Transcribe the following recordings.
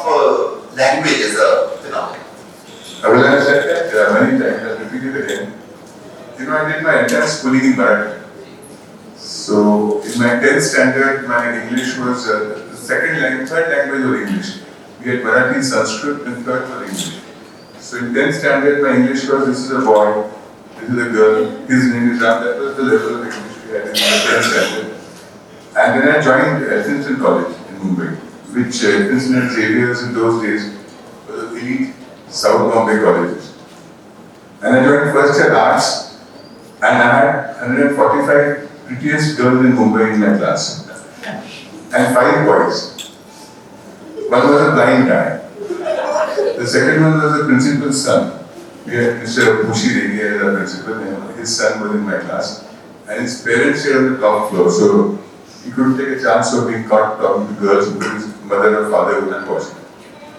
of language as a phenomenon? Well, I said that many times, I'll repeat it again. I did my entire schooling in Marathi. So, in my 10th standard, my English was the third language was English. We had Marathi, Sanskrit, and third was English. So, in 10th standard, my English was this is a boy, this is a girl, his name is Ram. That was the level of English we had in 10th standard. And then I joined Elphinstone College in Mumbai, which Elphinstone and Xavier's in those days were the elite South Bombay colleges. And I joined first year arts, and I had 145 prettiest girls in Mumbai in my class, and 5 boys. One was a blind guy. The second one was the principal's son. We had Mr. Bushi Reddy as our principal, and his son was in my class. And his parents stayed on the top floor, so he couldn't take a chance of being caught talking to girls because his mother or father wouldn't watch him.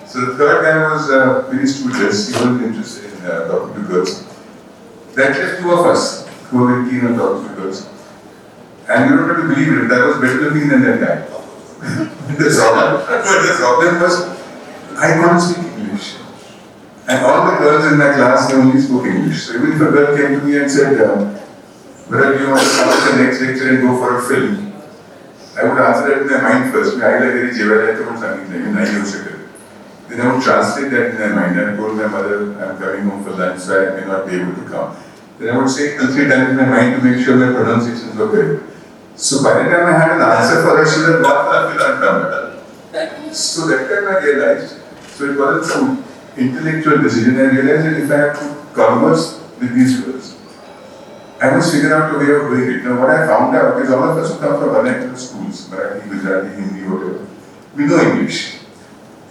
So the third guy was very studious. He wasn't interested in talking to girls. That left 2 of us who were very keen on talking to girls. And you don't have to believe it, that was better looking than that guy. the problem was, I couldn't speak English. And all the girls in my class, they only spoke English. So even if a girl came to me and said, whether you want to come to the next lecture and go for a film, I would answer that in my mind first. I like something. Then I would translate that in my mind. I told my mother, I'm coming home for lunch, so I may not be able to come. Then I would say it 2-3 times in my mind to make sure my pronunciations were correct. So by the time I had an answer for her, she would have got the So that time I realized, so it wasn't some intellectual decision. I realized that if I have to converse with these girls, I must figure out a way of doing it. Now what I found out is all of us who come from vernacular schools, Marathi, Gujarati, Hindi, whatever, we know English.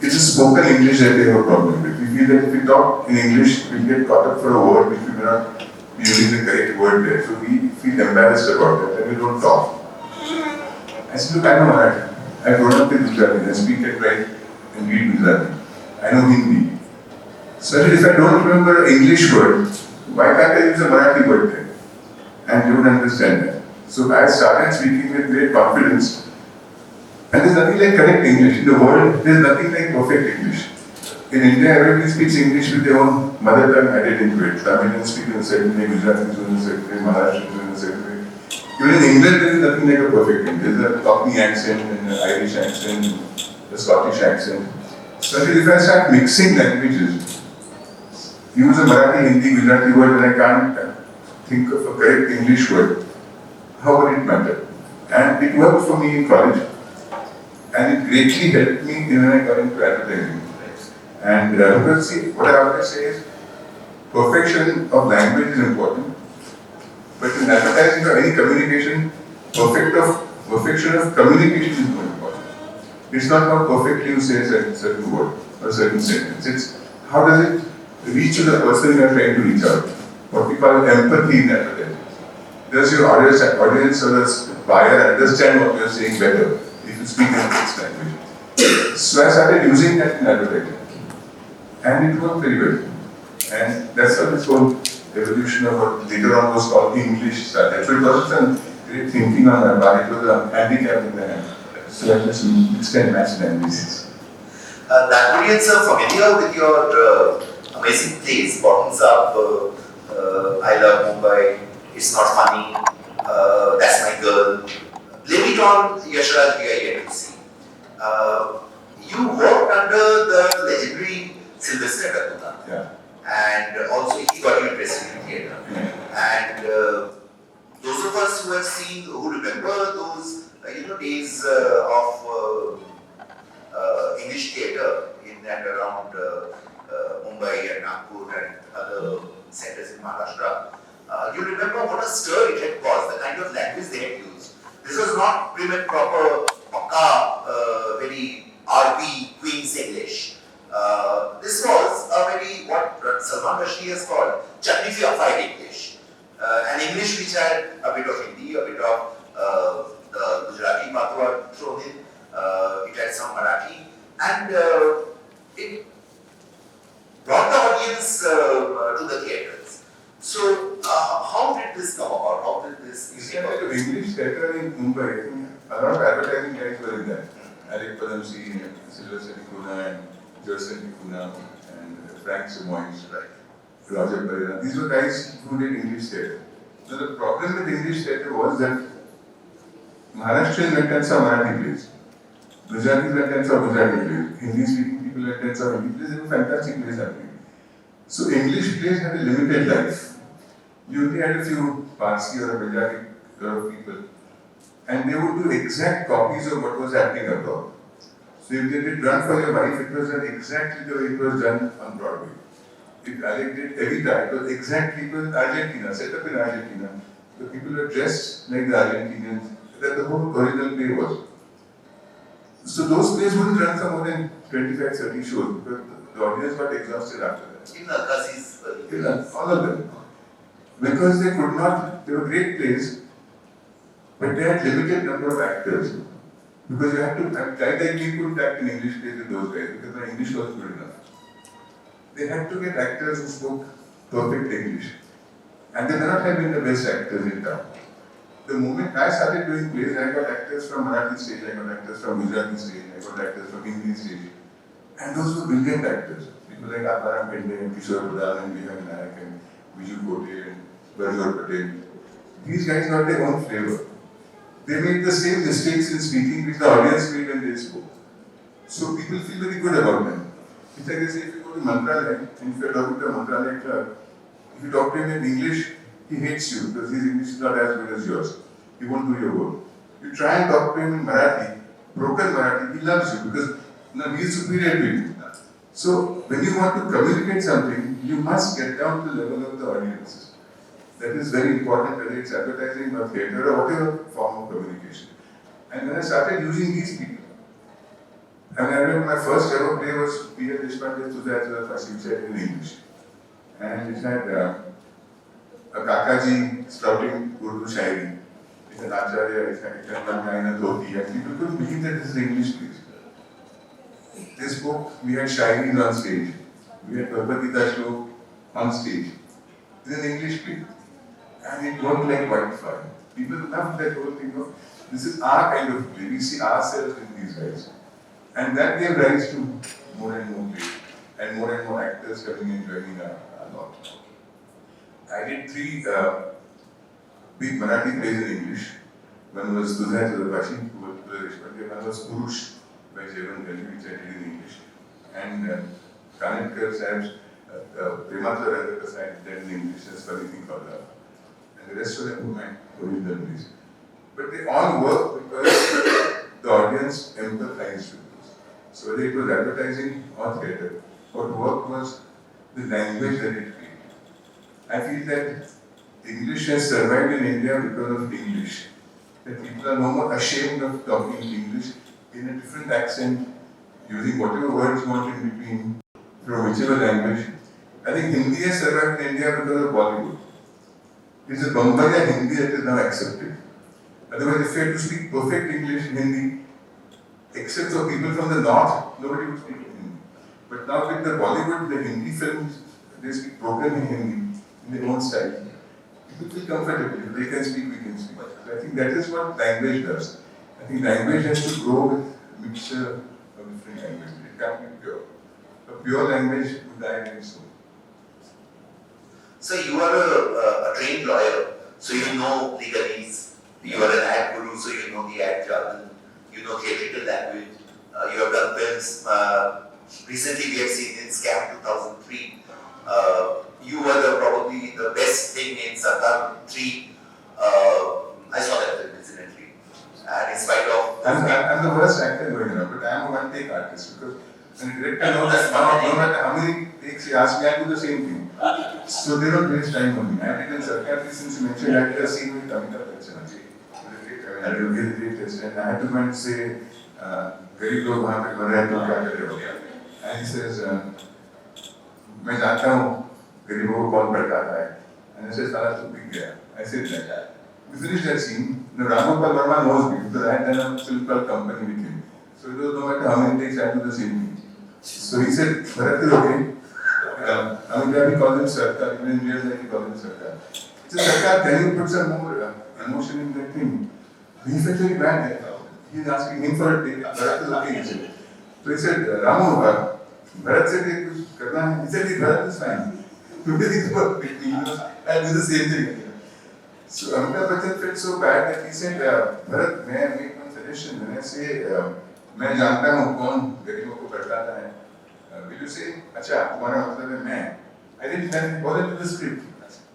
It's a spoken English that they have a problem with. We feel that if we talk in English, we'll get caught up for a word which we may not be using the correct word there. So we feel embarrassed about that and we don't talk. I said, look, I know Marathi. I've grown up in Gujarati. I speak and write and read Gujarati. I know Hindi. So I said, if I don't remember an English word, why can't I use a Marathi word there? And they would understand that. So I started speaking with great confidence. And there's nothing like correct English. In the world, there's nothing like perfect English. In India, everybody speaks English with their own mother tongue added into it. Tamilians speak in a certain way, Gujaratis in a certain way, Maharashtrians in a certain way. Even in England, there is nothing like a perfect English. There's a Cockney accent, and an Irish accent, a Scottish accent. So if I start mixing languages, use a Marathi, Hindi, Gujarati word, and I can't think of a correct English word, how would it matter? And it worked for me in college. And it greatly helped me when I got into advertising. And because see, what I always say is, perfection of language is important, but in advertising or any communication, perfection of communication is more important. It's not how perfectly you say a certain word or a certain sentence. It's how does it reach to the person you are trying to reach out. What we call empathy in advertising. Does your audience or the buyer understand what you are saying better if you speak in a fixed language? So I started using that in advertising. And it worked very well. And that's how this whole evolution of what later on was called English started. So it wasn't some great thinking on my part, it was a handicap in the hand. So I just mixed and matched languages. The Adventians are familiar with your amazing plays, Bottoms Up, I Love Mumbai, It's Not Funny, That's My Girl. Blame It On Yashraj we are yet to see. You worked under the legendary Sylvester Dakuta. Yeah. And also he got you interested in theatre. And those of us who have seen, who remember those days of English theatre in and around Mumbai and Nagpur and other centres in Maharashtra, you remember what a stir it had caused, the kind of language they had used. This was not prim and proper, pakka, very RP, Queen's English. This was a very, what Salman Rushdie has called, chutney-fied English. An English which had a bit of Hindi, a bit of Gujarati Patwa thrown in, it had some Marathi, and it brought the audience to the theatres. So, how did this come about? How did this? You see, like English theatre in Mumbai, a lot of advertising guys were in there. Alec Padamsee, Sylvester Dakuta, and Joseph Kuna and Frank Simoes, Roger Pereira. These were guys who did English theatre. So the problem with English theatre was that Maharashtrians went and saw Marathi plays. Gujaratis went and saw Gujarati plays. Hindi-speaking people went and saw Hindi plays. They were fantastic plays happening. So English plays had a limited life. You only had a few Parsi or a Punjabi people, and they would do exact copies of what was happening abroad. So if they did Run for Your Wife, it was done exactly the way it was done on Broadway. If Alec did Evita, it was exactly, it was Argentina, set up in Argentina. The people were dressed like the Argentinians, that the whole original play was. So those plays wouldn't run for more than 25, 30 shows because the audience got exhausted after that. In Akazi's All of them. Because they could not, they were great plays, but they had limited number of actors. Because you have to, guys like me couldn't act in English plays with those guys because my English wasn't good enough. They had to get actors who spoke perfect English. And they may not have been the best actors in town. The moment I started doing plays, I got actors from Marathi stage, I got actors from Gujarati stage, I got actors from Hindi stage. And those were brilliant actors. People like Aparam Pende and Kishore Pradhan and Vihan Nayak and Viju Kote and Barjor Patel. These guys got their own flavor. They made the same mistakes in speaking which the audience made when they spoke. So people feel very good about them. It's like they say, if you go to Mantralaya and if you're talking to a Mantralaya clerk, if you talk to him in English, he hates you because his English is not as good as yours. He won't do your work. You try and talk to him in Marathi, broken Marathi, he loves you because he is superior to you. So when you want to communicate something, you must get down to the level of the audience. That is very important, whether it's advertising or theatre or whatever form of communication. And when I started using these people, and I remember my first ever play was P.L. Deshpande's Tuzha Fashi, which I did in English. And it had a Kakaji spouting Urdu Shairi. It's an Acharya, it's had one guy in a dhoti, and people couldn't believe that this is English plays. They spoke, we had Shairis on stage, we had Bhagavad Gita Shlok on stage. This is an English play. And it worked like wildfire. People loved that whole thing of, this is our kind of play, we see ourselves in these guys. And that gave rise to more and more play, and more actors coming and joining a lot. I did 3 big Marathi plays in English. One was Tuzha Fashi, one was Purush by Jeevan Galli, which I did in English. And Kanetkar Sahab's Prematra Radhakasa did in English, that's funny thing called that. And the rest of them were my original plays. But they all work because the audience empathized with those. So whether it was advertising or theatre, what worked was the language that it created. I feel that English has survived in India because of English. That people are no more ashamed of talking English in a different accent, using whatever words you want in between, from whichever language. I think Hindi has survived in India because of Bollywood. It's a Bombaya Hindi that is now accepted. Otherwise, if you had to speak perfect English, Hindi, except for people from the north, nobody would speak Hindi. But now with the Bollywood, the Hindi films, they speak broken in Hindi, in their own style. People feel comfortable. If they can speak, we can speak. So I think that is what language does. I think language has to grow with a mixture of different languages. It can't be pure. A pure language would die very soon. So you are a trained lawyer, so you know legalese. You are an ad guru, so you know the ad jargon. You know theatrical language. You have done films. Recently, we have seen in Scam 2003. You were probably the best thing in Sarkar 3. I saw that film incidentally. And in spite of... I'm the worst actor going around, but I'm a one-take artist because when a director knows that no matter how many takes he asks me, I do the same thing. So they don't waste time on me. I did in Sarkar, since you mentioned, I did a scene with Amitabh Bachchan. I did a really great test, and I had to go and say, "Garib log wahan pe mar rahe hain, to kya kar rahe ho?" And he says, "मैं जानता हूँ गरीबों को कौन भड़काता है." And I said, "साला तू बिक गया." I said that. We finished that scene. Now Ramgopal Verma knows me because I had done a film called Company with him. So it was no matter how many takes I do the same thing. So he said, "Bharat is okay." Amitabh calls him Sarkar, even in real life he calls him Sarkar. He said, "Sarkar, can you put some more emotion in that thing?" He felt very bad. He's asking him for a take. Bharat is okay, he said. So he said, "Ramu, Bharat said, "Ye kuch karna hai." He said, "Bharat is fine." Today he worked with me, and do the same thing. So Amitabh Bachchan felt so bad that he said, "Bharat, may I make one suggestion? When I say, मैं जानता हूँ कौन गरीबों को करता है, will you say, अच्छा तुम्हारा मतलब है मैं?" I didn't bother to the script.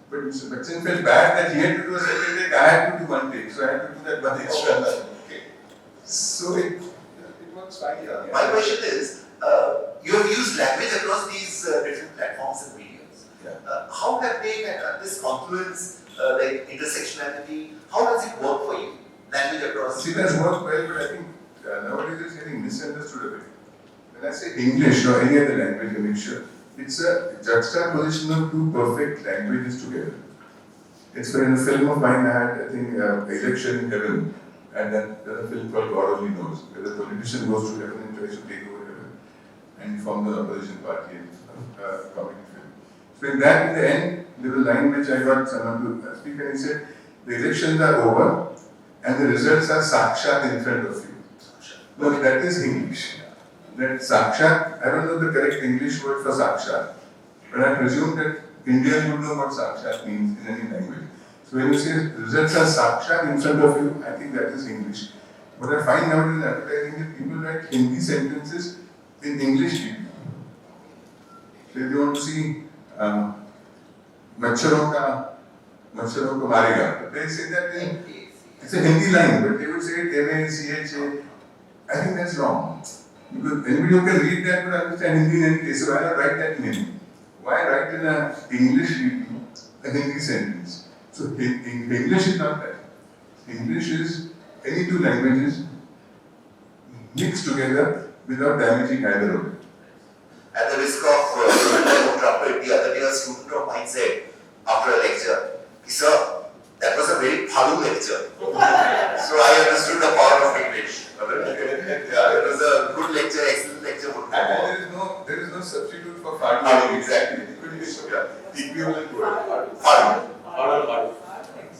But Mr. Bachchan felt bad that he had to do a second take, I had to do one take, so I had to do that one extra. Okay. So it works fine. Yeah. My question is, you have used language across these different platforms and mediums. Yeah. How have they this confluence, like intersectionality, how does it work for you? Language across. See, that's worked well, but I think nowadays it's getting misunderstood a bit. When I say English or any other language, a mixture, it's a juxtaposition of two perfect languages together. It's in a film of mine I had, I think, Election in Heaven, and then there's a film called God Only Knows, where the politician goes to heaven and tries to take over heaven and form the opposition party in a comedy film. So in that, in the end, there was a line which I got someone to speak, and he said, "The elections are over and the results are sakshat in front of you." No, that is English. That sakshat, I don't know the correct English word for sakshat, but I presume that Indians would know what sakshat means in any language. So when you say results are sakshat in front of you, I think that is English. What I find out in advertising is people write Hindi sentences in English medium. So if you want to see मच्छरों को मारेगा, they say that it's a Hindi line, but they would say it M-A-C-H-A. I think that's wrong. Because anybody who can read that would understand Hindi in any case, so why not write that in Hindi? Why write in an English medium a Hindi sentence? So English is not that. English is any two languages mixed together without damaging either of it. At the risk of trumpet, the other day a student of mine said, after a lecture, "Sir, that was a very Phalu lecture." So I understood the power of English. Yeah, it was a good lecture, excellent lecture. And there is no substitute for Phalu. Exactly. Yeah, equivalent word.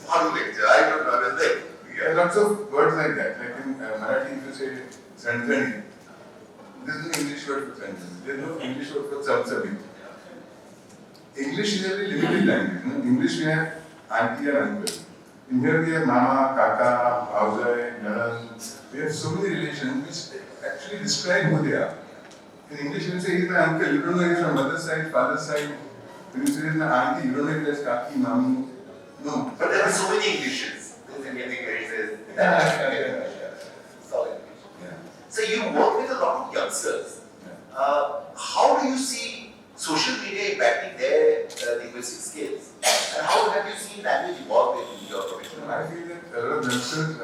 Phalu lecture, I don't know. It's like, There are lots of words like that. Like in Marathi, if you say Sandhani, there's no English word for Sandhani. There's no English word for Samsabi. English is a very limited language. In English, we have auntie and uncle. In here, we have mama, kaka, hausai, nanan. We have so many relations which actually describe who they are. In English, when you say he's my uncle, you don't know if he's from mother's side, father's side. When you say he's my auntie, you don't know if there's kaki, mami. No. but there are so many Englishes. There's Indian English, there's solid English. Yeah. So you work with a lot of youngsters. How do you see social media impacting their linguistic skills? And how have you seen language evolve in your profession? I feel that a lot of youngsters,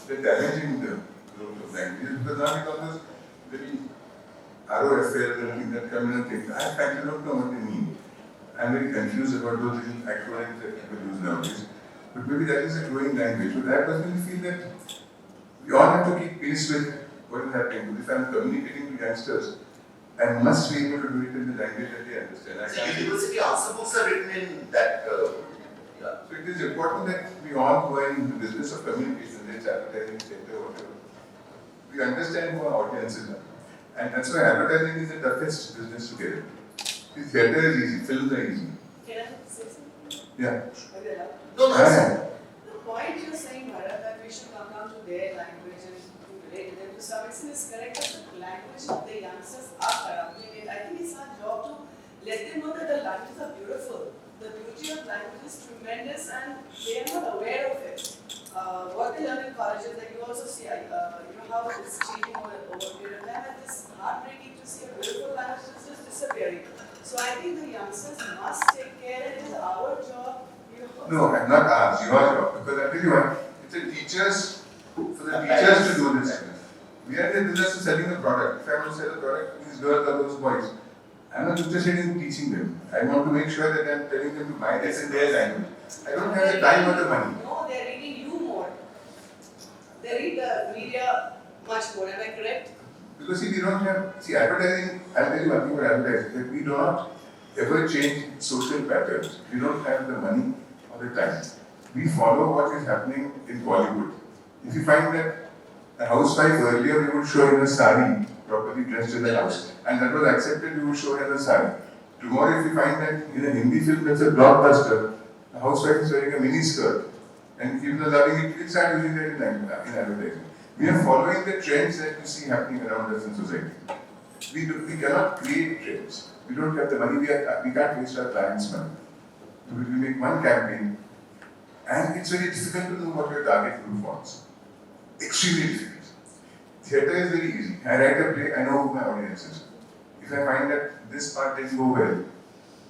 they're damaging the growth of language because now it's almost very ROFL and things that come in and things. I frankly don't know what they mean. I'm very confused about those little acronyms that people use nowadays. But maybe that is a growing language. But I personally feel that we all have to keep pace with what is happening. If I'm communicating to youngsters, I must be able to do it in the language that they understand. I So can't- university answer books are written in that. Yeah. So it is important that we all who are in the business of communication, it's advertising, theatre, whatever, we understand who our audiences are. And that's why advertising is the toughest business to get into. Theatre is easy, films are easy. Can I say something? Yeah. No, no. Yeah. The point you're saying, Bharat, that we should come down to their language and to relate to them to some extent is correct, but the language of the youngsters are corrupting it. I think it's our job to let them know that the languages are beautiful. The beauty of language is tremendous and they are not aware of it. What they learn in colleges, like you also see, how it's changing over a period of time, and it's heartbreaking to see a beautiful language is just disappearing. So I think the youngsters must take care, it is our job, No, I'm not ours, your job. Because I tell you what, it's the teachers, for the teachers to do this. We are in the business of selling a product. If I want to sell a product to these girls or those boys, I'm not interested in teaching them. I want to make sure that I'm telling them to buy this in their language. I don't have the time or the money. No, they're reading you more. They read the media much more, am I correct? Because see, we don't have, advertising, I'll tell you one thing about advertising, that we do not ever change social patterns. We don't have the money or the time. We follow what is happening in Bollywood. If you find that a housewife earlier we would show in a sari properly dressed in the house. And that was accepted, we would show her the sari. Tomorrow if you find that in a Hindi film that's a blockbuster, the housewife is wearing a mini skirt, and people are loving it, we start using that in advertising. We are following the trends that we see happening around us in society. We cannot create trends. We don't have the money, we can't waste our clients' money. So we make one campaign, and it's very difficult to know what your target group wants. Extremely difficult. Theatre is very easy. I write a play, I know who my audience is. If I find that this part didn't go well,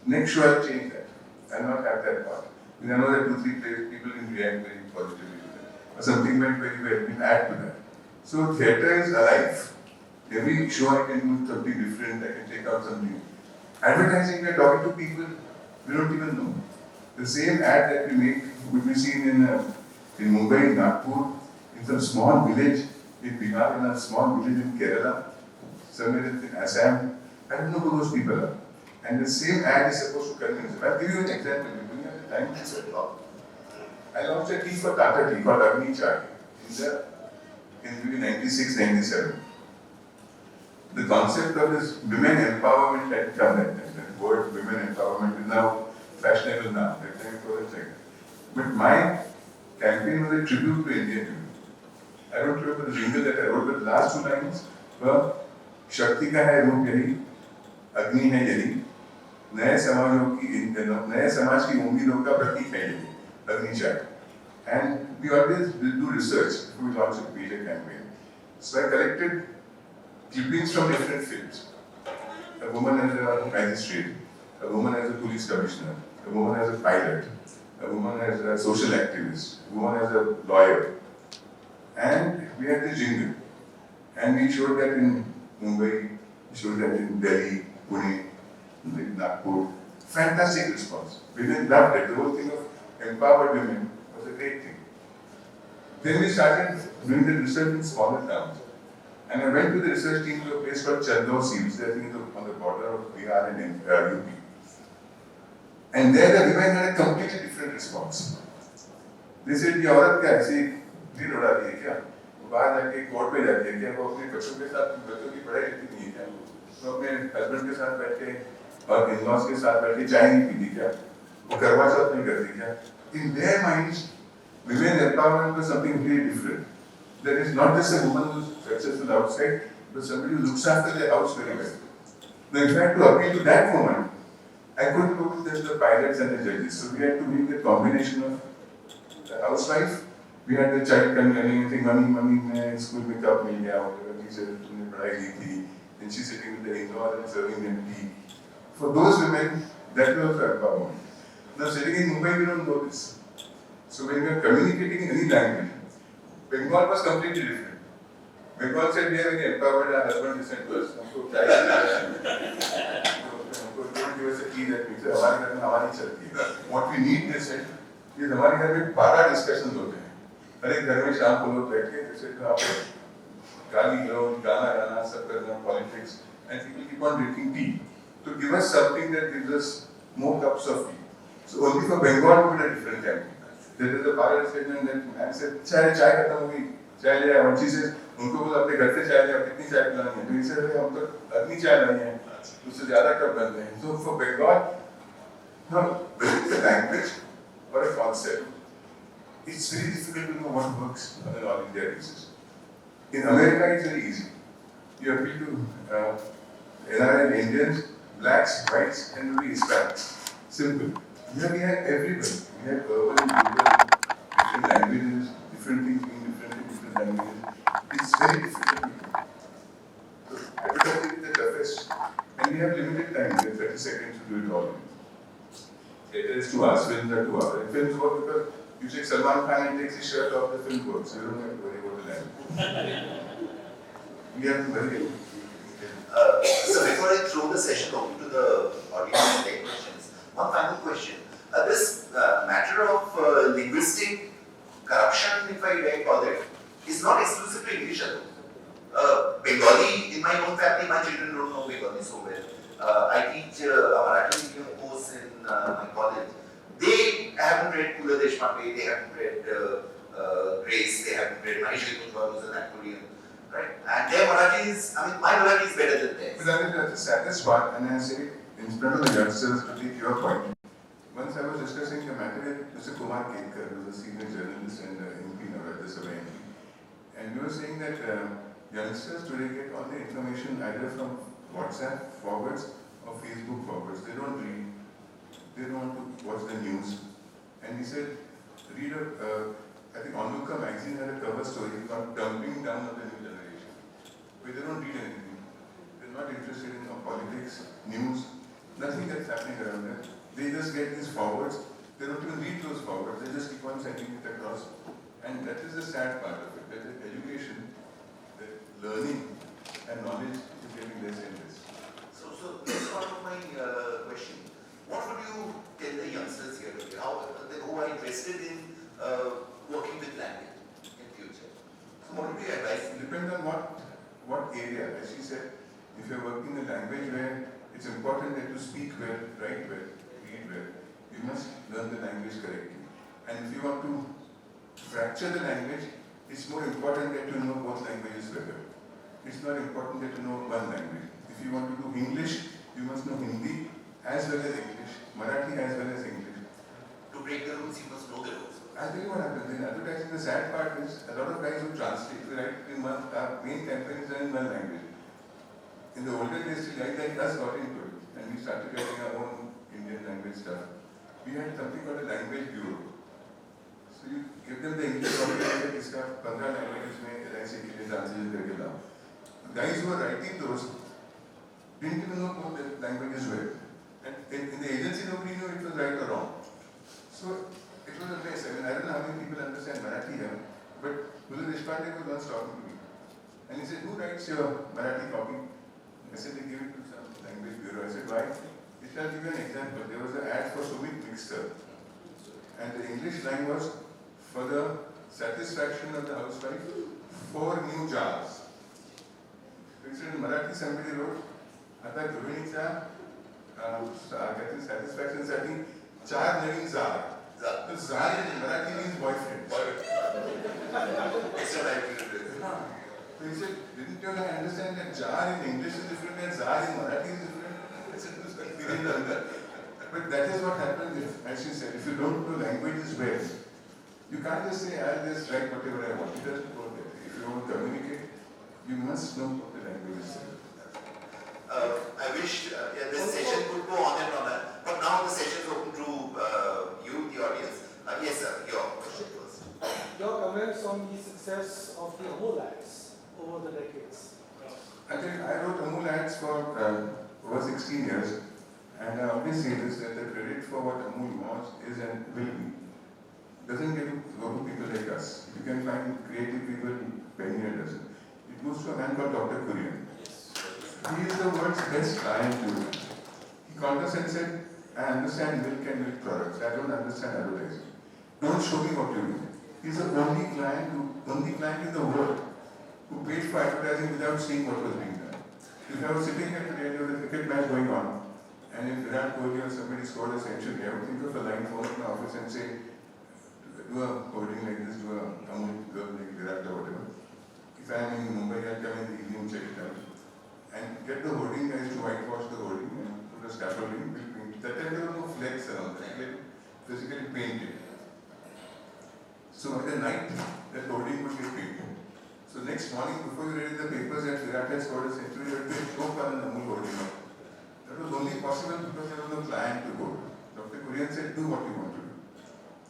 next show I'll change that. I'll not have that part. Because I know that 2-3 plays, people can react very positively to that. Or something went very well, we'll add to that. So theatre is alive. Every show I can do something different, I can take out something. Advertising, we are talking to people we don't even know. The same ad that we make would be seen in Mumbai, in Nagpur, in some small village in Bihar, in a small village in Kerala, somewhere in Assam. I don't know who those people are. And the same ad is supposed to convince them. I'll give you an example. We don't have the time to talk. I launched a tea for Tata Tea called Agni Chai in maybe 96, 97. The concept of this women empowerment had come that time. That word women empowerment is now fashionable now. That time it was a thing. But my campaign was a tribute to Indian women. I don't remember the jingle that I wrote, but the last 2 lines were शक्ति का है रूप यही, अग्नि है यही, नए समाज की उम्मीदों का प्रतीक है यही, अग्नि चाय. And we always do research before we launch a major campaign. So I collected clippings from different films. A woman as a magistrate, a woman as a police commissioner, a woman as a pilot, a woman as a social activist, a woman as a lawyer. And we had the jingle. And we showed that in Mumbai, we showed that in Delhi, Pune, Nagpur. Fantastic response. Women loved it. The whole thing of empowered women was a great thing. Then we started doing the research in smaller towns. And I went with the research team to a place called Chandausi, which is I think on the border of Bihar and UP. And there the women had a completely different response. They said, "ये औरत क्या ऐसी दिन उड़ा रही है क्या? वो बाहर जाके कोर्ट पे जाती है क्या? वो अपने बच्चों के साथ बच्चों की पढ़ाई लिखती नहीं है क्या? वो अपने हस्बैंड के साथ बैठ के और इन-लॉज के साथ बैठ के चाय नहीं पीती क्या? वो करवा चौथ नहीं करती क्या?" In their minds, women empowerment was something really different. That is not just a woman who's successful outside, but somebody who looks after their house very well. Now, in fact, to appeal to that woman, I couldn't go with the pilots and the judges. So we had to make a combination of the housewife. We had the child complaining, saying, "Mummy, मैं school में cup मिल गया, whatever teacher तुमने पढ़ाई की थी." And she's sitting with the in-laws and serving them tea. For those women, that was her empowerment. Now, sitting in Mumbai, we don't know this. So when we are communicating in any language, Bengal was completely different. Bengal said, "We are very empowered, our husband listened to us." हमको चाय हमको don't give us a tea that makes हमारे घर में हवा नहीं चलती है. What we need, they said, ये हमारे घर में 12 discussions होते हैं. हर एक घर में शाम को लोग बैठ के जैसे आप गाली गलौज, गाना गाना, सब करना, politics, and people keep on drinking tea. To give us something that gives us more cups of tea. So only for Bengal we did a different campaign. There is a parallel statement that man said, चाय खत्म हो गई, चाय ले आया. She says, उनको बोला अपने घर से चाय ले आओ, कितनी चाय पिलानी है? तो इसे हम तो अपनी चाय लाई हैं, उससे ज़्यादा कप बनते हैं. So for Bengal, now whether it's a language or a concept, it's very difficult to know what works on an all India basis. In America, it's very easy. You appeal to NRI Indians, blacks, whites, and maybe Hispanics. Simple. Here we have everybody. We have urban, rural, different languages, different things being different in different languages. It's very difficult to do. So advertising is the toughest, and we have limited time. We have 30 seconds to do it all. Theatre is 2 hours, films are 2 hours. And films work because you take Salman Khan and takes his shirt off, the film works. You don't have to worry about the language. We have to worry. So before I throw the session open to the audience and take questions, one final question. This matter of linguistic corruption, if I call it, is not exclusive to English alone. Bengali, in my own family, my children don't know Bengali so well. I teach a Marathi medium course in my college. They haven't read Pula Deshpande, they haven't read Grace, they haven't read Manish Gujral, who's an Nagpurian, right? And their Marathi is, I mean, my Marathi is better than theirs. But I mean, that's the saddest part, and I say, in front of the youngsters, to take your point. Once I was discussing the matter with Mr. Kumar Ketkar, who is a senior journalist and MP now at the Sabha MP, and we were saying that youngsters today get all the information either from WhatsApp forwards or Facebook forwards. They don't read, they don't want to watch the news. And he said, read I think Onlooker magazine had a cover story called Dumping Down of the New Generation, where they don't read anything. They're not interested in politics, news, nothing that's happening around them. They just get these forwards. They don't even read those forwards. They just keep on sending it across. And that is the sad part of it. That the education, the learning and knowledge is getting less and less. So this part of my question. What would you tell the youngsters here today? Who are interested in working with language in future? So what would be your advice? It depends on what area. As she said, if you're working in a language where it's important that you speak well, write well, read well, you must learn the language correctly. And if you want to fracture the language, it's more important that you know both languages better. It's not important that you know one language. If you want to do English, you must know Hindi as well as English, Marathi as well as English. To break the rules, you must know the rules. I'll tell you what happens in advertising. The sad part is a lot of guys who translate, we write in one, our main campaigns are in one language. In the olden days, the guys like us got into it and we started writing our own Indian language stuff. We had something called a language bureau. So you give them the English copy and this stuff, 15 languages mein LIC ke liye translation karke lao. The guys who were writing those didn't even know both the languages well. And in the agency, nobody knew it was right or wrong. So it was a mess. I mean, I don't know how many people understand Marathi here, but Mr. Deshpande was once talking to me. And he said, who writes your Marathi copy? I said, they give it to some language bureau. I said, why? He said, I'll give you an example. There was an ad for Sumit Mixer. And the English line was, for the satisfaction of the housewife, 4 new jars. So he said, in Marathi, somebody wrote, आता गृहिणीचा satisfaction साठी 4 नवीन जार. The jar in Marathi means boyfriend. It's not So he said, didn't you understand that jar in English is different and jar in Marathi is different? I said, we didn't learn that. But that is what happens if, as she said, if you don't know languages well, you can't just say, I'll just write whatever I want. It doesn't work that way. If you want to communicate, you must know what the language is. I wish this session could go on and on, but now the session is open to you, the audience. Yes, sir, your question first. Your comments on the success of the Amul ads over the decades. Actually, I wrote Amul ads for over 16 years, and I always say this, that the credit for what Amul was, is and will be, doesn't go to people like us. You can find creative people, Pioneer doesn't. It goes to a man called Dr. Kurian. He is the world's best client to it. He called us and said, I understand milk and milk products. I don't understand advertising. Don't show me what you do. He's the only client in the world who paid for advertising without seeing what was being done. If I was sitting here today and there was a cricket match going on, and if Virat Kohli or somebody scored a century, I would think of a line phone in my office and say, do a hoarding like this, do a Amul girl like Virat or whatever. If I am in Mumbai, I'll come in the evening, check it out. And get the hoarding guys to whitewash the hoarding and put a scaffolding, we'll paint it. That time there was no flex around, like physically paint it. So by the night, that hoarding would get painted. So next morning, before you read the papers that Virat had scored a century, you would say, go for an Amul hoarding. That was only possible because there was no client to go to. Dr. Kurian said, do what you want to do.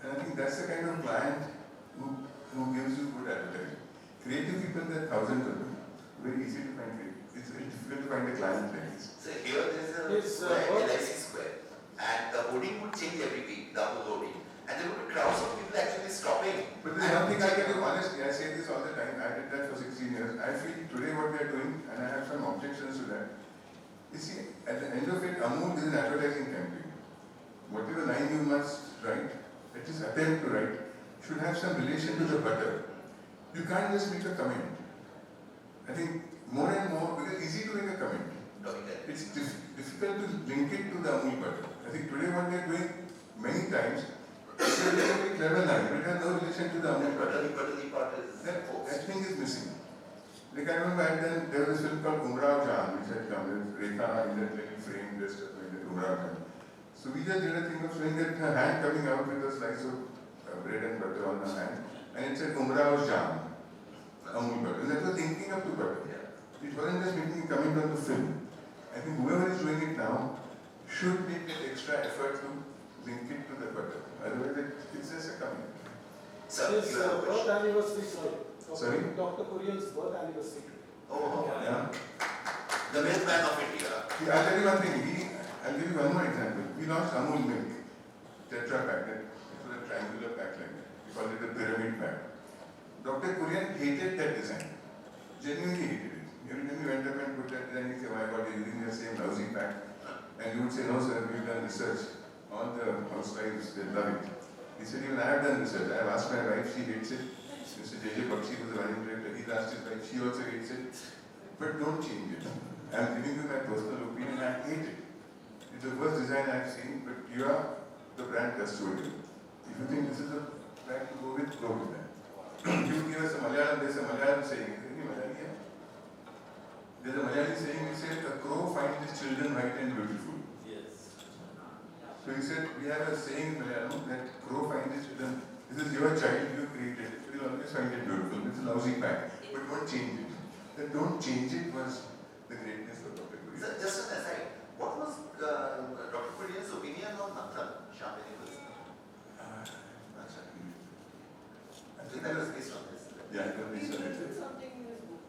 And I think that's the kind of client who gives you good advertising. Creative people, there are thousands of them. Very easy to find creative. It's very difficult to find a client like this. So here there is a square, LIC square, and the hoarding would change every week, the whole hoarding. And there would be crowds of people actually stopping. But there's one thing I can do, honestly, I say this all the time, I did that for 16 years. I feel today what we are doing, and I have some objections to that. You see, at the end of it, Amul is an advertising campaign. Whatever line you must write, that is attempt to write, should have some relation to the butter. You can't just make a comment. I think more and more, because it's easy to make a comment. It's difficult to link it to the Amul butter. I think today what we are doing many times, we are doing a very clever line, but it has no relation to the Amul butter. But the part is That thing is missing. Like I remember back then there was this film called Umrao Jan, which had come with Rekha in that little frame dressed up like that Umrao Jan. So we just did a thing of showing that her hand coming out with a slice of bread and butter on her hand, and it said Umrao Jan, Amul butter. And that was thinking of the butter. It wasn't just making it coming from the film. I think whoever is doing it now should make that extra effort to link it to the butter. Otherwise it's just a coming. So, His you have a birth question? anniversary, sorry. Sorry? Dr. Kurian's birth anniversary. Oh, Yeah. the milkman of India. See, I'll tell you one thing. I'll give you one more example. We launched Amul milk, Tetra pack. It was a triangular pack like that. We called it a pyramid pack. Dr. Kurian hated that design. Genuinely hated it. Every time we went up and put that design, he said, "My God, you're using the same lousy pack." And you would say, "No, sir, we've done research. All the housewives, they love it." He said, "Even I have done research. I have asked my wife, she hates it." Mr. J.J. Bakshi was the running director. He asked his wife, she also hates it. But don't change it. I'm giving you my personal opinion. I hate it. It's the worst design I've seen, but you are the brand custodian. If you think this is the brand to go with that. You give us a Malayalam, there's a Malayalam saying. Is there any Malayali here? There's a Malayali saying, we said, "A crow finds his children white and beautiful." Yes. So he said, we have a saying in Malayalam that crow finds his children. This is your child, you created it. You will always find it beautiful. It's a lousy pack. But don't change it. That don't change it was the greatness of Dr. Kurian. So, just an aside, what was Dr. Kurian's opinion on Manthan, Shamini was? I think that was based on this. Yeah, it was He's based on written it. something in his book.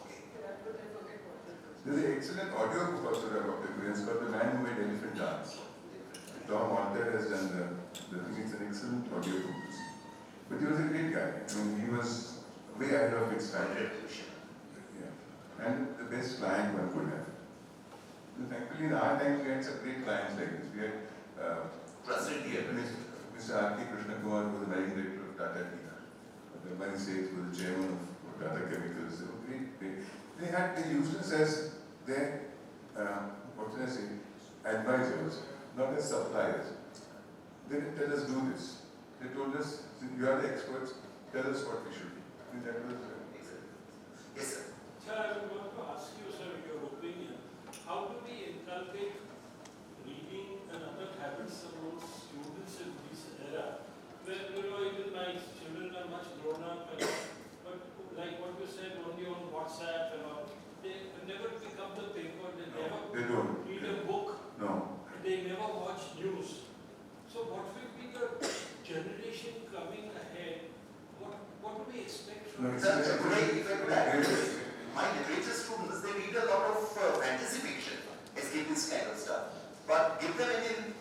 Okay. Yeah, but I forget what it was. There's an excellent audio book also by Dr. Kurian. It's called The Man Who Made Elephant Dance. Tom Walter has done the thing. It's an excellent audio book. But he was a great guy. I mean, he was way ahead of his time. Yeah. And the best client one could have. So thankfully, in our time, we had some great clients like this. We had President here. Mr. R.K. Krishna Kumar, who was the managing director of Tata Tea. Mani Seth was the chairman of Tata Chemicals. They were great. They used us as their, what should I say, advisors, not as suppliers. They didn't tell us do this. They told us, you are the experts, tell us what we should do. And that was Yes, sir. Sir, I would want to ask you, sir, your opinion. How do we inculcate reading and other habits among students in this era? Where, even my children are much grown up, but like what you said, only on WhatsApp and all, they never pick up the paper, they never they don't. read a book, No. they never watch news. So what will be the generation coming ahead? What do we expect from No, Sir, if I could add, my literature students, they read a lot of fantasy fiction, escapist kind of stuff. But give them any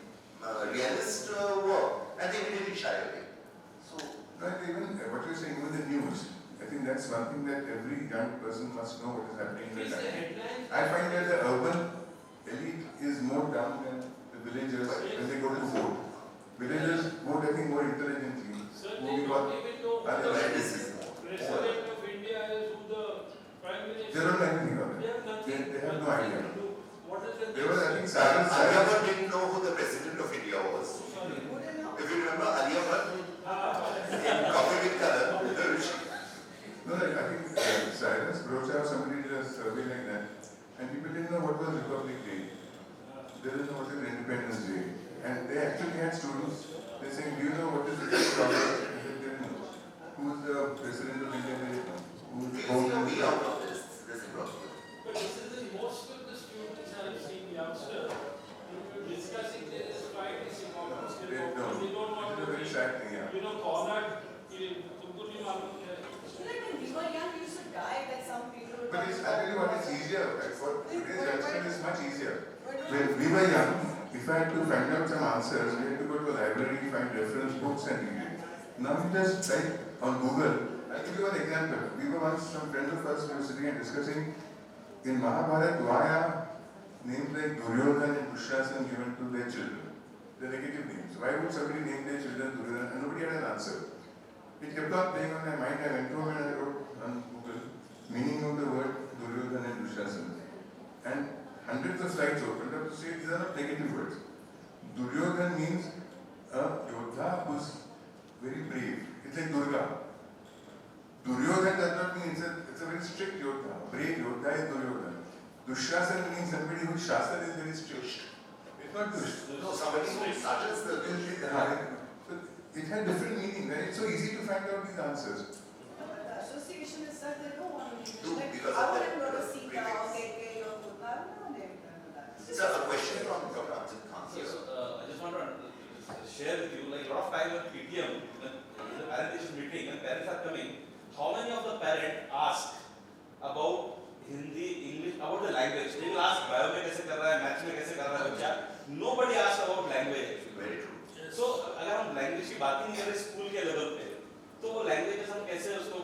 realist work, and they immediately shy away. So, Right, even what you're saying, even the news, I think that's one thing that every young person must know what is happening in the Is the time. headlines? I find that the urban elite is more down than the villagers when they go to vote. Villagers vote, I think, more intelligently. Sir, Moving they don't on. even know Are who they the right? this is more. President of India is, who the Prime Minister. They don't know anything on They it. have nothing. They have no nothing idea. to do. What is the There was, I think, next Cyrus. Aliya didn't know who the president of India was. step? Sorry. Who they know? If you remember Aliya Ah, in Coffee with Color, No, like, I think Cyrus Brocha or somebody did a survey like that, and people didn't know what was Republic Day. They didn't know what is Independence Day. And they actually had students, they saying, do you know what is the Republic? They said, they didn't know. Who is the president of India? They didn't know. Who is we the can see a way president? out of this impossible. but this is the most of the students I have seen youngsters discussing this fight is important. They don't. They don't want This is a to very be, sad thing, yeah. cornered. तुमको नहीं मालूम क्या है? Like when we were young, we used to die like some people. would But it's, talk I tell you what, about- it's easier. Like for today's youngster, it's much easier. But When we were young, if I had to find out some answers, we had to go to a library, find reference books and read it. Now we just type on Google. I'll give you one example. We were once, some friends of us, we were sitting and discussing in Mahabharata, why are names like Duryodhana and Dushyasan given to their children? The negative names. Why would somebody name their children Duryodhana? And nobody had an answer. It kept on playing on my mind. I went home and I wrote on Google meaning of the word Duryodhana and Dushyasan. And hundreds of sites opened up to say these are not negative words. Duryodhana means a Yodha who's very brave. It's like Durga. Duryodhan does not mean it's a very strict Yodha. Brave Yodha is Duryodhan. Dushyasan means somebody whose Shasan is very strict. It's not Dush. No, somebody who starts the So it had different meaning, and it's so easy to find out these answers. No, but the association is that they don't want to Do, like because how of can that go to Sita or prefix. KK or Gundar? No, they don't that. It's a question from Dr. Amjad Khan So, here. I just want to share with you, like a lot of time at PTM, when the parent-teacher meeting and parents are coming, how many of the parents ask about Hindi, English, about the language? They will ask bio में कैसे कर रहा है, maths में कैसे कर रहा है बच्चा. Nobody asks about language actually. Very true. So अगर हम language की बात ही नहीं करें स्कूल के लेवल पे, तो वो languages हम कैसे उसको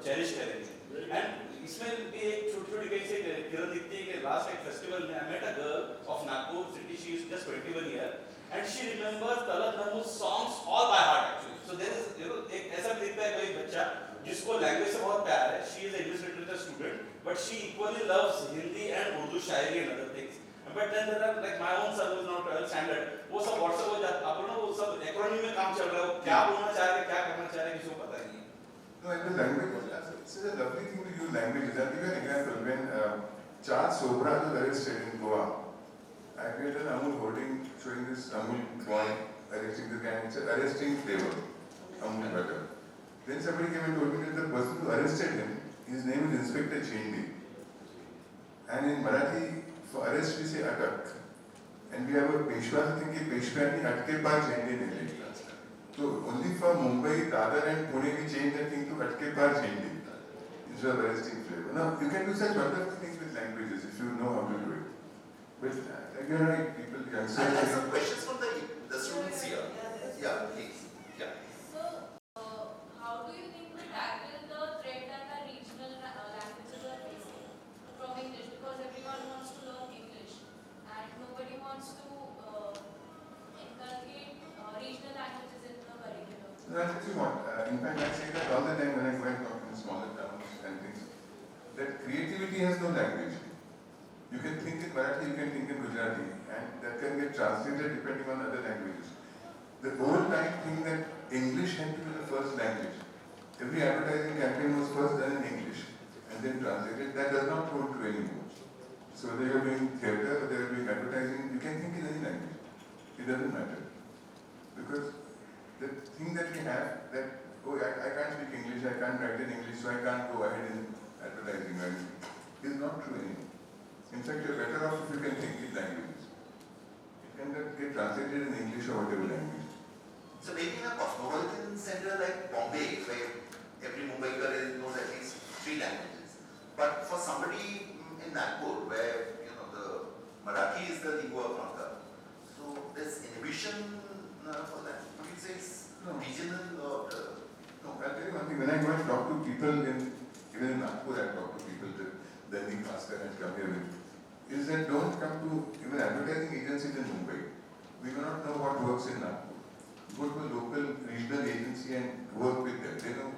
cherish करेंगे? And इसमें भी एक छोटी-छोटी कहीं से किरण दिखती है कि last एक festival में I met a girl of Nagpur city, she is just 21 years. And she remembers Talat Mahmood's songs all by heart actually. So there is, एक ऐसा भी दिखता है कोई बच्चा जिसको लैंग्वेज से बहुत प्यार है. She is a English literature student, but she equally loves Hindi and Urdu Shayari and other things. But then there are like my own son who is now 12th standard. वो सब WhatsApp हो जाता, आप लोग वो सब acronym में काम चल रहा है. वो क्या बोलना चाह रहे हैं, क्या करना चाह रहे हैं, किसी को पता नहीं है. No, and the language, it's a lovely thing to use languages. I'll give you an example. When Charles Sobhraj was arrested in Goa, I created an Amul hoarding showing this Amul boy arresting this guy. It's an arresting flavor, Amul butter. Then somebody came and told me that the person who arrested him, his name is Inspector Chendi. And in Marathi, for arrest we say atak. And we have a Peshwa thing कि पेशव्यांनी अटके पार झेंडे नेले. So only for Mumbai, Dadar and Pune we change that thing to अटके पार झेंडे instead of arresting flavor. Now you can do such wonderful things with languages if you know how to do it. But you're right, people, And youngsters. some questions from the students here. Yeah, please. Yeah. So, how do you think we tackle the threat that our regional languages are facing from English? Because everyone wants to learn English and nobody wants to inculcate regional languages in the curriculum. That's what you want. In fact, I say that all the time when I go and talk in smaller towns and things, that creativity has no language. You can think in Marathi, you can think in Gujarati, and that can get translated depending on other languages. The old time thing that English had to be the first language. Every advertising campaign was first done in English and then translated. That does not hold true anymore. So whether you're doing theatre, whether you're doing advertising, you can think in any language. It doesn't matter. Because the thing that we have that, oh, I can't speak English, I can't write in English, so I can't go ahead in advertising or anything, is not true anymore. In fact, you're better off if you can think in languages. It can get translated in English or whatever language. So maybe in a cosmopolitan center like Bombay, where every Mumbaiker knows at least 3 languages. But for somebody in Nagpur, where the Marathi is the lingua franca, so there's inhibition for that. Would you say it's regional or? No, I'll tell you one thing. When I go and talk to people even in Nagpur, I talk to people that Dainik Bhaskar and come here with, is that don't come to even advertising agencies in Mumbai. We do not know what works in Nagpur. Go to a local regional agency and work with them. They know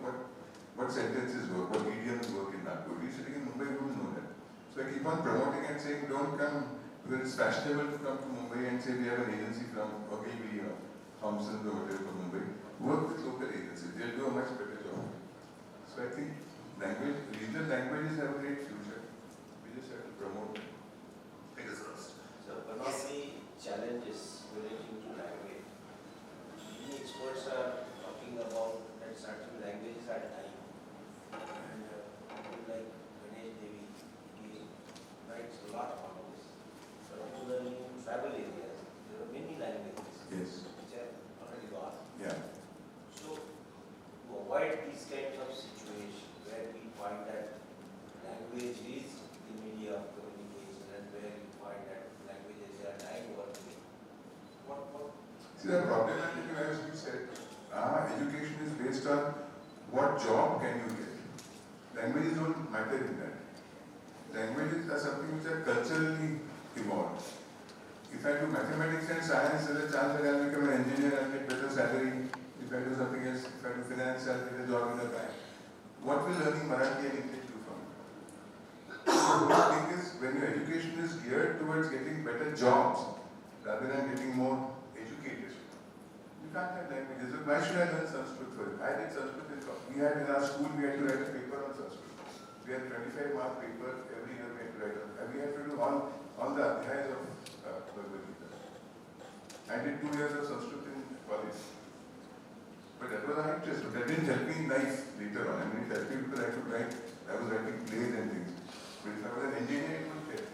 what sentences work, what idioms work in Nagpur. We sitting in Mumbai, we don't know that. So I keep on promoting and saying, don't come, because it's fashionable to come to Mumbai and say we have an agency from Ogilvy or Thompson's or whatever from Mumbai. Work with local agencies. They'll do a much better job. So I think regional languages have a great future. We just have to promote them. Fingers crossed. So one of the challenges relating to language, many experts are talking about that certain languages are dying. And people like Ganesh Devi, he writes a lot about this. Particularly in tribal areas, there are many languages Yes. which are already gone. Yeah. So to avoid these kinds of situations where we find that language is the media of communication and where we find that languages are dying over today. What See, the problem, as you said, our education is based on what job can you get. Languages don't matter in that. Languages are something which are culturally evolved. If I do mathematics and science, there's a chance that I'll become an engineer and get better salary. If I do something else, if I do finance, I'll get a job in a bank. What will learning Marathi and English do for me? The whole thing is, when your education is geared towards getting better jobs, rather than getting more educated, You can't have languages. So why should I learn Sanskrit for it? I did Sanskrit we had in our school, we had to write a paper on Sanskrit. We had 25-mark paper every year we had to write on. And we had to do all the adhyayas of Bhagavad Gita. I did 2 years of Sanskrit in college. But that was my interest. But that didn't help me in life later on. I mean, it helped me because I was writing plays and things. But if I was an engineer, it would help.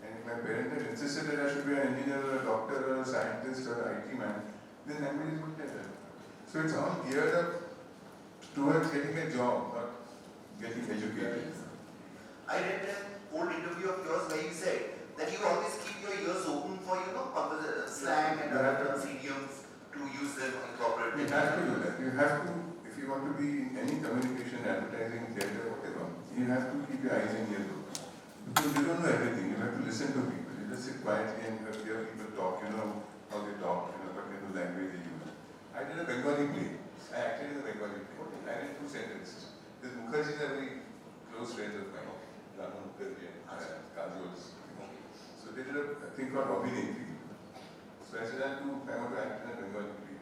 And if my parents had insisted that I should be an engineer or a doctor or a scientist or an IT man, then languages would help. So it's all geared up towards getting a job, not getting educated. I read an old interview of yours where you said that you always keep your ears open for, slang and other idioms to use them in corporate. You have to do that. You have to, if you want to be in any communication, advertising, theatre, whatever, you have to keep your eyes and ears open. Because you don't know everything. You have to listen to people. You just sit quietly and hear people talk, how they talk, what kind of language they use. I did a Bengali play. I acted in a Bengali play. I did 2 sentences. This Mukherjee is a very close friend of mine. Rama Mukherjee and Kajol's. So they did a thing called Abhinetri. So I said, I want to act in a Bengali play.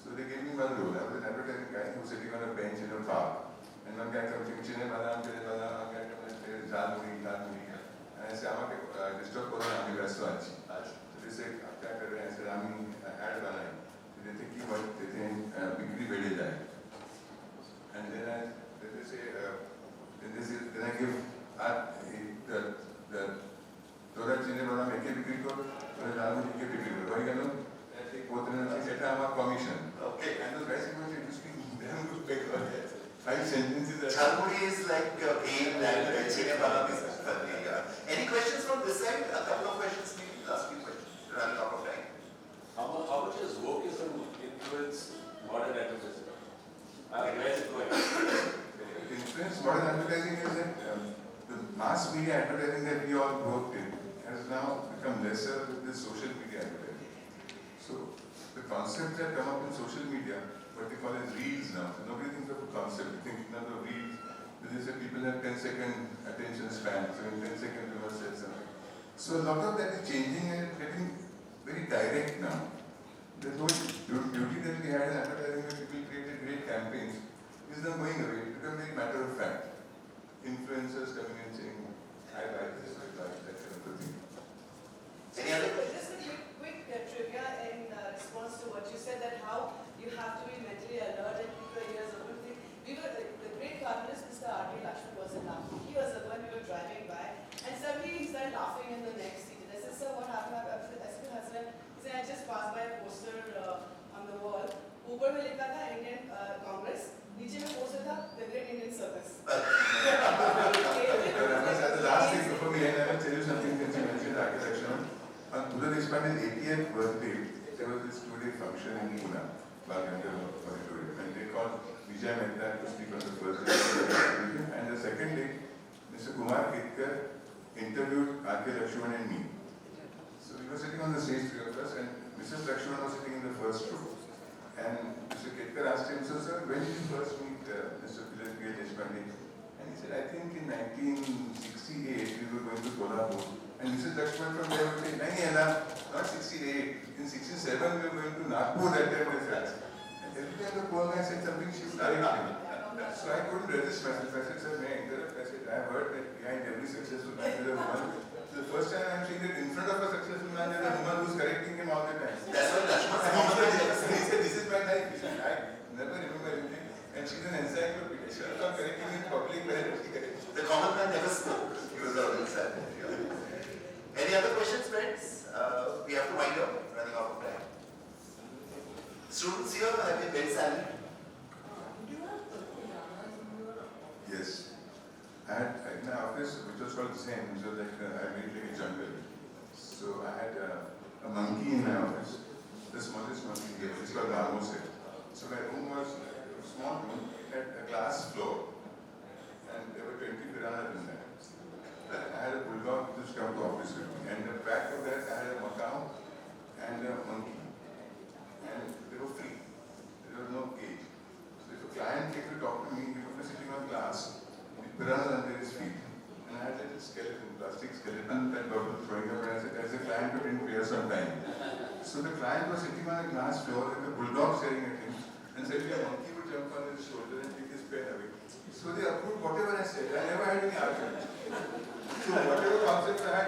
So they gave me one role. I was an advertising guy who was sitting on a bench in a park. And one guy comes saying, Chine Badam, one guy comes and says, Jhalmuri. And I said, I disturb Corona, I'm so achi. So they say, what are you doing? I said, I'm ad banai. So they think, they think, bikri bede jai. And then I give the Tora Chine Badam, Eke bikri ko, Tora Jhalmuri, Eke bikri ko. Why you I take both and I said, I'm a commission. Okay. And the guys were saying, you speak damn good Bengali. 5 sentences. Chalmuri is like aim and Chine Badam is funny. Any questions from this side? A couple of questions, maybe. Last few questions. Running out of time. How much does wokeism influence modern advertising? Where is it going? Influence modern advertising is that the mass media advertising that we all worked in has now become lesser with the social media advertising. So the concepts that come up in social media, what they call as reels now. So nobody thinks of a concept, they think of reels. They say people have 10-second attention span, so in 10 seconds you must say something. So a lot of that is changing and getting very direct now. The whole beauty that we had in advertising where people created great campaigns is now going away. It becomes very matter of fact. Influencers coming and saying, I like this, I like that kind of thing. Any other questions? Just a quick trivia in response to what you said, that how you have to be mentally alert and keep your ears open. The great cartoonist Mr. R.D. Lakshman was in Nagpur. He was the one we were driving by, and suddenly he started laughing in the next seat. I said, sir, what happened? I said, I just passed by a poster on the wall. ऊपर में लिखा था Indian Congress, नीचे में poster था The Great Indian Circus. The last thing before we end, I will tell you something since you mentioned R.K. Lakshman. On Pula Deshpande's 80th birthday, there was this 2-day function in Pune, Bhagyantar Auditorium, and they called Vijay Mehta to speak on the first day of the occasion, and the second day, Mr. Kumar Ketkar interviewed R.K. Lakshman and me. So we were sitting on the stage, 3 of us, and Mrs. Lakshman was sitting in the first row. And Mr. Ketkar asked him, so sir, when did you first meet Mr. P.L. Deshpande? And he said, I think in 1968 we were going to Kolhapur. And Mrs. Lakshman from there would say, Nahi, not 68. In 67 we were going to Nagpur that time. And every time the poor guy said something, she would correct him. So I couldn't resist myself. I said, sir, may I interrupt? I said, I have heard that behind every successful man there is a woman. So the first time I'm seeing that in front of a successful man there is a woman who's correcting him all the time. That's why Lakshman's He said, this is my life. He said, I never remember anything. And she's an encyclopedia. She was not correcting me in public, but she corrects. The common man never spoke. He was always silent. Any other questions, friends? We have to wind up, running out of time. Students here have been very silent. Yes. I had in my office, which was called Zen, which was like, I made like a jungle. So I had a monkey in my office, the smallest monkey here, it's called Marmoset. So my room was a small room, had a glass floor, and there were 20 piranhas in there. I had a bulldog which come to office with me, and the back of that I had a macaw and a monkey. And they were free. There was no cage. So if a client came to talk to me, he would be sitting on glass, with piranhas under his feet. And I had a skeleton, plastic skeleton that got throwing up, and I said, as a client, you didn't pay us on time. So the client was sitting on a glass floor and the bulldog staring at him, and suddenly a monkey would jump on his shoulder and take his pen away. So they approved whatever I said. I never had any argument. So whatever concept I had,